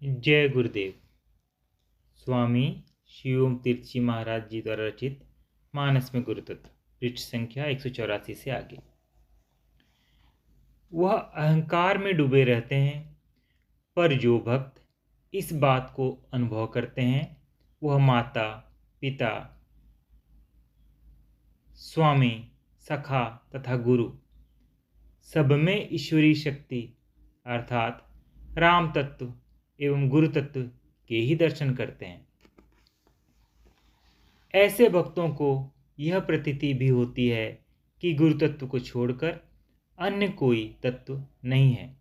जय गुरुदेव। स्वामी शिवोम तीर्थ जी महाराज जी द्वारा रचित मानस में गुरु तत्व, पृष्ठ संख्या 184 से आगे। वह अहंकार में डूबे रहते हैं, पर जो भक्त इस बात को अनुभव करते हैं वह माता, पिता, स्वामी, सखा तथा गुरु सब में ईश्वरीय शक्ति अर्थात राम तत्व एवं गुरु तत्व के ही दर्शन करते हैं। ऐसे भक्तों को यह प्रतीति भी होती है कि गुरु तत्व को छोड़कर अन्य कोई तत्व नहीं है।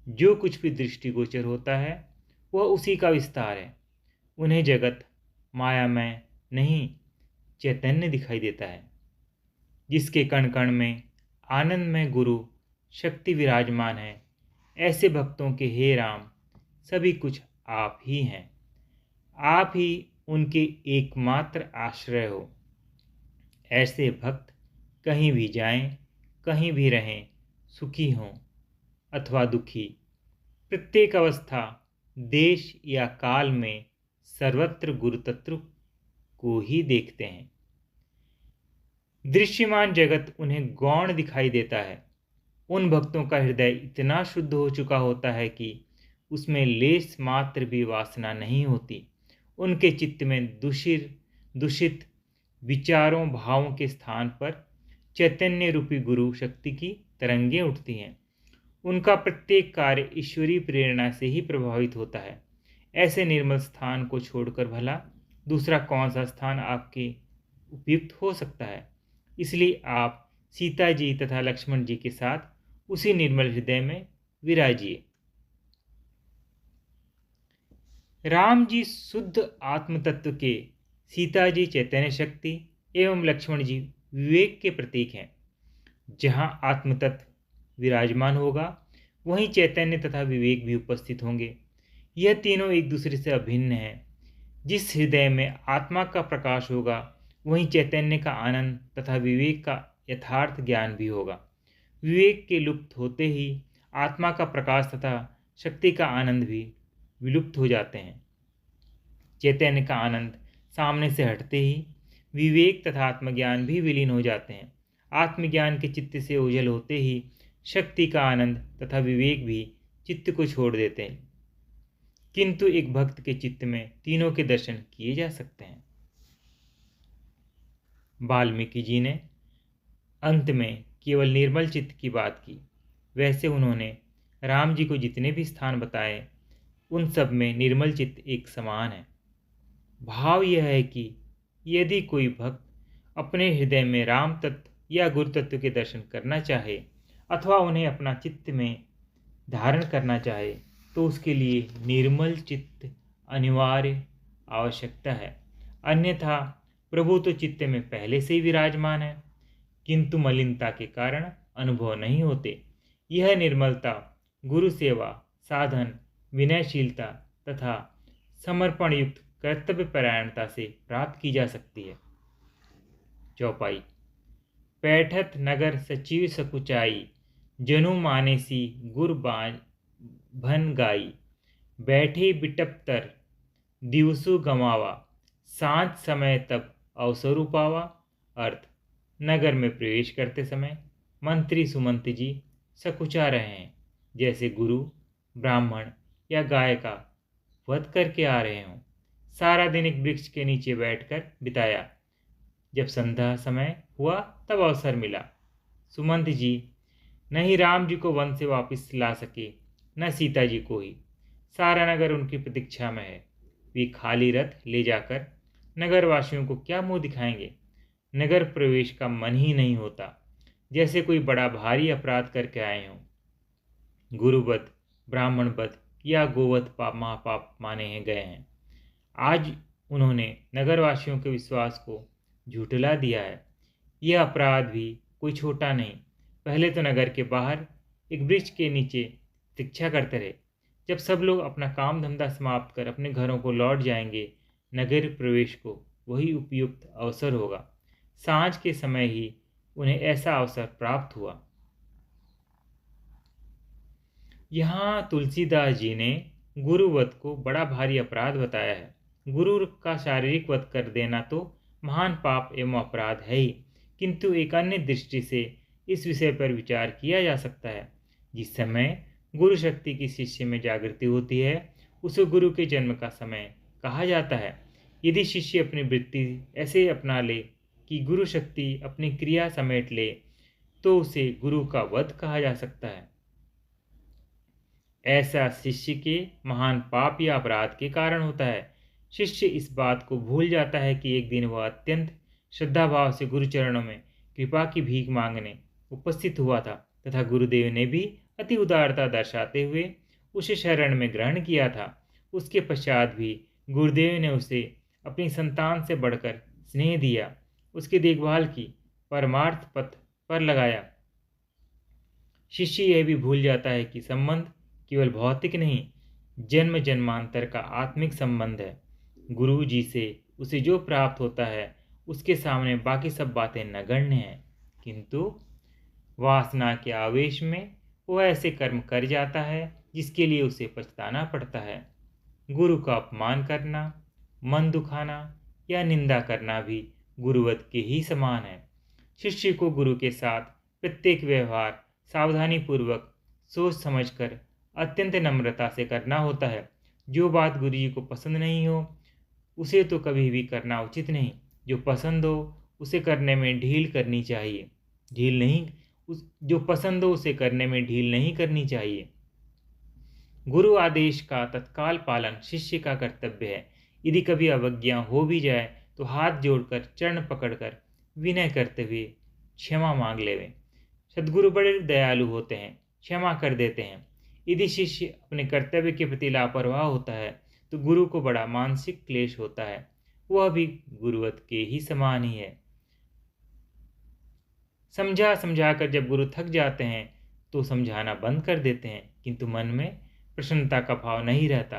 जो कुछ भी दृष्टिगोचर होता है वह उसी का विस्तार है। उन्हें जगत मायामय नहीं, चैतन्य दिखाई देता है, जिसके कण कण में आनंदमय गुरु शक्ति विराजमान है। ऐसे भक्तों के हे राम, सभी कुछ आप ही हैं। आप ही उनके एकमात्र आश्रय हो। ऐसे भक्त कहीं भी जाएं, कहीं भी रहें, सुखी हों अथवा दुखी, प्रत्येक अवस्था, देश या काल में सर्वत्र गुरु तत्व को ही देखते हैं। दृश्यमान जगत उन्हें गौण दिखाई देता है। उन भक्तों का हृदय इतना शुद्ध हो चुका होता है कि उसमें लेस मात्र भी वासना नहीं होती। उनके चित्त में दूषित विचारों भावों के स्थान पर चैतन्य रूपी गुरु शक्ति की तरंगें उठती हैं। उनका प्रत्येक कार्य ईश्वरीय प्रेरणा से ही प्रभावित होता है। ऐसे निर्मल स्थान को छोड़कर भला दूसरा कौन सा स्थान आपके उपयुक्त हो सकता है। इसलिए आप सीता जी तथा लक्ष्मण जी के साथ उसी निर्मल हृदय में विराजिए। राम जी शुद्ध आत्म तत्व के, सीता जी चैतन्य शक्ति एवं लक्ष्मण जी विवेक के प्रतीक हैं। जहाँ आत्म तत्व विराजमान होगा वहीं चैतन्य तथा विवेक भी उपस्थित होंगे। यह तीनों एक दूसरे से अभिन्न हैं। जिस हृदय में आत्मा का प्रकाश होगा वहीं चैतन्य का आनंद तथा विवेक का यथार्थ ज्ञान भी होगा। विवेक के लुप्त होते ही आत्मा का प्रकाश तथा शक्ति का आनंद भी विलुप्त हो जाते हैं। चैतन्य का आनंद सामने से हटते ही विवेक तथा आत्मज्ञान भी विलीन हो जाते हैं। आत्मज्ञान के चित्त से ओझल होते ही शक्ति का आनंद तथा विवेक भी चित्त को छोड़ देते हैं। किंतु एक भक्त के चित्त में तीनों के दर्शन किए जा सकते हैं। वाल्मीकि जी ने अंत में केवल निर्मल चित्त की बात की। वैसे उन्होंने राम जी को जितने भी स्थान बताए उन सब में निर्मल चित्त एक समान है। भाव यह है कि यदि कोई भक्त अपने हृदय में राम तत्व या गुरु तत्व के दर्शन करना चाहे अथवा उन्हें अपना चित्त में धारण करना चाहे तो उसके लिए निर्मल चित्त अनिवार्य आवश्यकता है। अन्यथा प्रभु तो चित्त में पहले से ही विराजमान है, किंतु मलिनता के कारण अनुभव नहीं होते। यह निर्मलता गुरु सेवा, साधन, विनयशीलता तथा समर्पण युक्त कर्तव्य परायणता से प्राप्त की जा सकती है। चौपाई। पैठत नगर सचिव सकुचाई, जनु मानेसी गुर भन गाई, बैठे बिटपतर दिवसु गमावा, सांझ समय तब अवसरु पावा। अर्थ, नगर में प्रवेश करते समय मंत्री सुमंत जी सकुचा रहे हैं, जैसे गुरु, ब्राह्मण या गाय का वध करके आ रहे हों। सारा दिन एक वृक्ष के नीचे बैठकर बिताया। जब संध्या समय हुआ तब अवसर मिला। सुमंत जी न ही राम जी को वन से वापस ला सके न सीता जी को ही। सारा नगर उनकी प्रतीक्षा में है। वे खाली रथ ले जाकर नगरवासियों को क्या मुंह दिखाएंगे। नगर प्रवेश का मन ही नहीं होता, जैसे कोई बड़ा भारी अपराध करके आए हों। गुरुवध, ब्राह्मणवध या गोवध महापाप माने गए हैं। आज उन्होंने नगरवासियों के विश्वास को झुठला दिया है। यह अपराध भी कोई छोटा नहीं। पहले तो नगर के बाहर एक वृक्ष के नीचे प्रतीक्षा करते रहे। जब सब लोग अपना काम धंधा समाप्त कर अपने घरों को लौट जाएंगे, नगर प्रवेश को वही उपयुक्त अवसर होगा। सांझ के समय ही उन्हें ऐसा अवसर प्राप्त हुआ। यहाँ तुलसीदास जी ने गुरुवध को बड़ा भारी अपराध बताया है। गुरु का शारीरिक वध कर देना तो महान पाप एवं अपराध है ही, किंतु एक अन्य दृष्टि से इस विषय पर विचार किया जा सकता है। जिस समय गुरु शक्ति की शिष्य में जागृति होती है उसे गुरु के जन्म का समय कहा जाता है। यदि शिष्य अपनी वृत्ति ऐसे अपना ले कि गुरु शक्ति अपनी क्रिया समेट ले तो उसे गुरु का वध कहा जा सकता है। ऐसा शिष्य के महान पाप या अपराध के कारण होता है। शिष्य इस बात को भूल जाता है कि एक दिन वह अत्यंत श्रद्धाभाव से गुरुचरणों में कृपा की भीख मांगने उपस्थित हुआ था तथा गुरुदेव ने भी अति उदारता दर्शाते हुए उसे शरण में ग्रहण किया था। उसके पश्चात भी गुरुदेव ने उसे अपनी संतान से बढ़कर स्नेह दिया, उसकी देखभाल की, परमार्थ पथ पर लगाया। शिष्य यह भी भूल जाता है कि संबंध केवल भौतिक नहीं, जन्म जन्मांतर का आत्मिक संबंध है। गुरु जी से उसे जो प्राप्त होता है उसके सामने बाकी सब बातें नगण्य हैं, किंतु वासना के आवेश में वह ऐसे कर्म कर जाता है जिसके लिए उसे पछताना पड़ता है। गुरु का अपमान करना, मन दुखाना या निंदा करना भी गुरुवध के ही समान है। शिष्य को गुरु के साथ प्रत्येक व्यवहार सावधानीपूर्वक सोच समझकर अत्यंत नम्रता से करना होता है। जो बात गुरु जी को पसंद नहीं हो उसे तो कभी भी करना उचित नहीं, जो पसंद हो उसे करने में ढील करनी चाहिए। जो पसंद हो उसे करने में ढील नहीं करनी चाहिए। गुरु आदेश का तत्काल पालन शिष्य का कर्तव्य है। यदि कभी अवज्ञा हो भी जाए तो हाथ जोड़कर चरण पकड़कर विनय करते हुए क्षमा मांग लेवे। सद्गुरु बड़े दयालु होते हैं, क्षमा कर देते हैं। यदि शिष्य अपने कर्तव्य के प्रति लापरवाह होता है तो गुरु को बड़ा मानसिक क्लेश होता है। वह भी गुरुवत के ही समान ही है। समझा समझा कर जब गुरु थक जाते हैं तो समझाना बंद कर देते हैं, किंतु मन में प्रसन्नता का भाव नहीं रहता।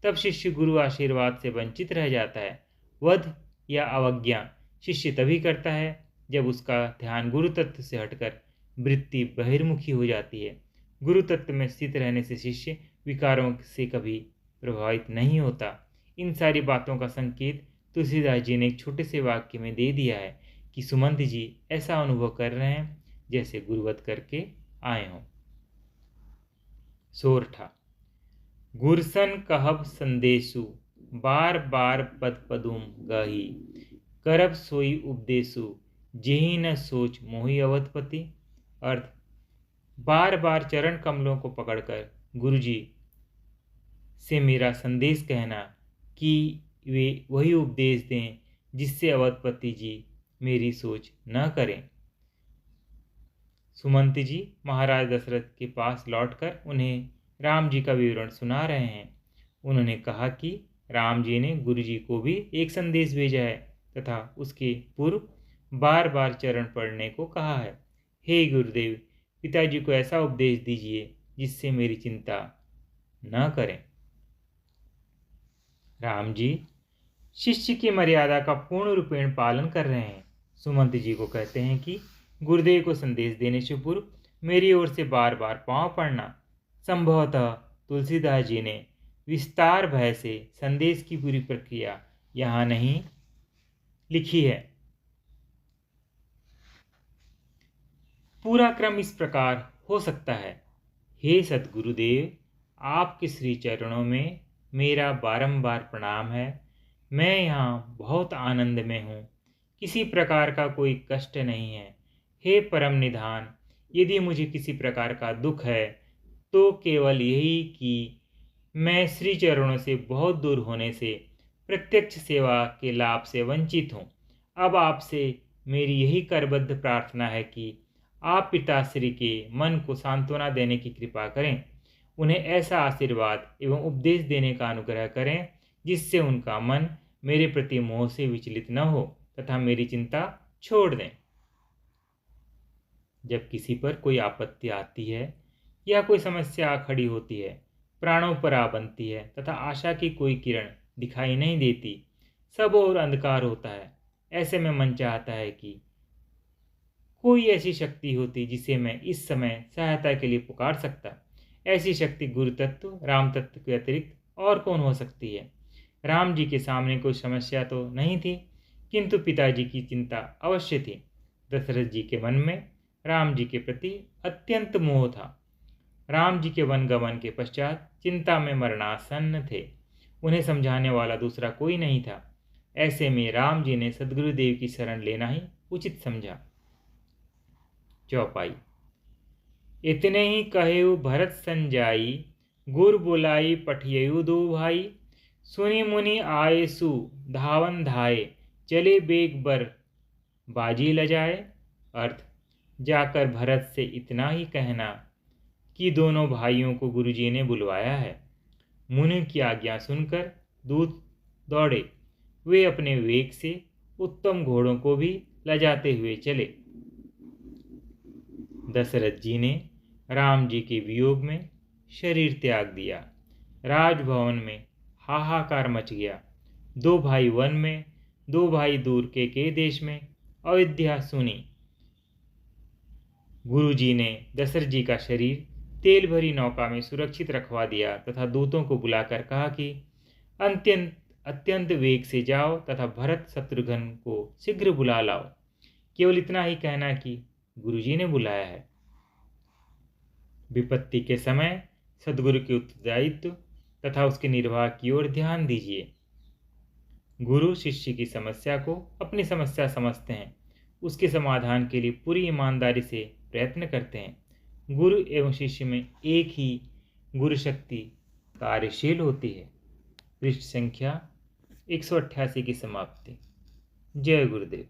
तब शिष्य गुरु आशीर्वाद से वंचित रह जाता है। वध या अवज्ञा शिष्य तभी करता है जब उसका ध्यान गुरु तत्व से हटकर वृत्ति बहिर्मुखी हो जाती है। गुरु तत्व में स्थित रहने से शिष्य विकारों से कभी प्रभावित नहीं होता। इन सारी बातों का संकेत तुलसीदास जी ने एक छोटे से वाक्य में दे दिया है कि सुमंत जी ऐसा अनुभव कर रहे हैं जैसे गुरुवत करके आए हों। सोरठा। गुरसन कहब संदेशु बार बार पद पदुम गही, करब सोई उपदेशु जेहि न सोच मोहि अवधपति। अर्थ, बार बार चरण कमलों को पकड़कर गुरु जी से मेरा संदेश कहना कि वे वही उपदेश दें जिससे अवधपति जी मेरी सोच न करें। सुमंत जी महाराज दशरथ के पास लौटकर उन्हें राम जी का विवरण सुना रहे हैं। उन्होंने कहा कि राम जी ने गुरु जी को भी एक संदेश भेजा है तथा उसके पूर्व बार बार चरण पढ़ने को कहा है। हे गुरुदेव, पिताजी को ऐसा उपदेश दीजिए जिससे मेरी चिंता न करें। राम जी शिष्य की मर्यादा का पूर्ण रूपेण पालन कर रहे हैं। सुमंत जी को कहते हैं कि गुरुदेव को संदेश देने से पूर्व मेरी ओर से बार बार पांव पड़ना। संभवतः तुलसीदास जी ने विस्तार भय से संदेश की पूरी प्रक्रिया यहाँ नहीं लिखी है। पूरा क्रम इस प्रकार हो सकता है। हे सद्गुरुदेव, आपके श्री चरणों में मेरा बारंबार प्रणाम है। मैं यहाँ बहुत आनंद में हूँ, किसी प्रकार का कोई कष्ट नहीं है। हे परम निधान, यदि मुझे किसी प्रकार का दुख है तो केवल यही कि मैं श्री चरणों से बहुत दूर होने से प्रत्यक्ष सेवा के लाभ से वंचित हूँ। अब आपसे मेरी यही करबद्ध प्रार्थना है कि आप पिताश्री के मन को सांत्वना देने की कृपा करें, उन्हें ऐसा आशीर्वाद एवं उपदेश देने का अनुग्रह करें जिससे उनका मन मेरे प्रति मोह से विचलित न हो तथा मेरी चिंता छोड़ दें। जब किसी पर कोई आपत्ति आती है या कोई समस्या खड़ी होती है, प्राणों पर आ बनती है तथा आशा की कोई किरण दिखाई नहीं देती, सब और अंधकार होता है, ऐसे में मन चाहता है कि कोई ऐसी शक्ति होती जिसे मैं इस समय सहायता के लिए पुकार सकता। ऐसी शक्ति गुरु तत्व, राम तत्व के अतिरिक्त और कौन हो सकती है। राम जी के सामने कोई समस्या तो नहीं थी, किंतु पिताजी की चिंता अवश्य थी। दशरथ जी के मन में राम जी के प्रति अत्यंत मोह था। राम जी के वनगमन के पश्चात चिंता में मरणासन्न थे। उन्हें समझाने वाला दूसरा कोई नहीं था। ऐसे में राम जी ने सदगुरुदेव की शरण लेना ही उचित समझा। चौपाई। इतने ही कहु भरत संजाई, गुर बुलाई पठियु दो भाई। सुनि मुनि आए सु धावन धाये, चले बेग बर बाजी लजाए। अर्थ, जाकर भरत से इतना ही कहना कि दोनों भाइयों को गुरुजी ने बुलवाया है। मुनि की आज्ञा सुनकर दूत दौड़े। वे अपने वेग से उत्तम घोड़ों को भी लजाते हुए चले। दशरथ जी ने राम जी के वियोग में शरीर त्याग दिया। राजभवन में हाहाकार मच गया। दो भाई वन में, दो भाई दूर के देश में अयोध्या सुनी। गुरु जी ने दशरथ जी का शरीर तेल भरी नौका में सुरक्षित रखवा दिया तथा दूतों को बुलाकर कहा कि अत्यंत वेग से जाओ तथा भरत शत्रुघ्न को शीघ्र बुला लाओ। केवल इतना ही कहना कि गुरुजी ने बुलाया है। विपत्ति के समय सदगुरु के उत्तरदायित्व तथा उसके निर्वाह की ओर ध्यान दीजिए। गुरु शिष्य की समस्या को अपनी समस्या समझते हैं, उसके समाधान के लिए पूरी ईमानदारी से प्रयत्न करते हैं। गुरु एवं शिष्य में एक ही गुरु शक्ति कार्यशील होती है। पृष्ठ संख्या 188 की समाप्ति। जय गुरुदेव।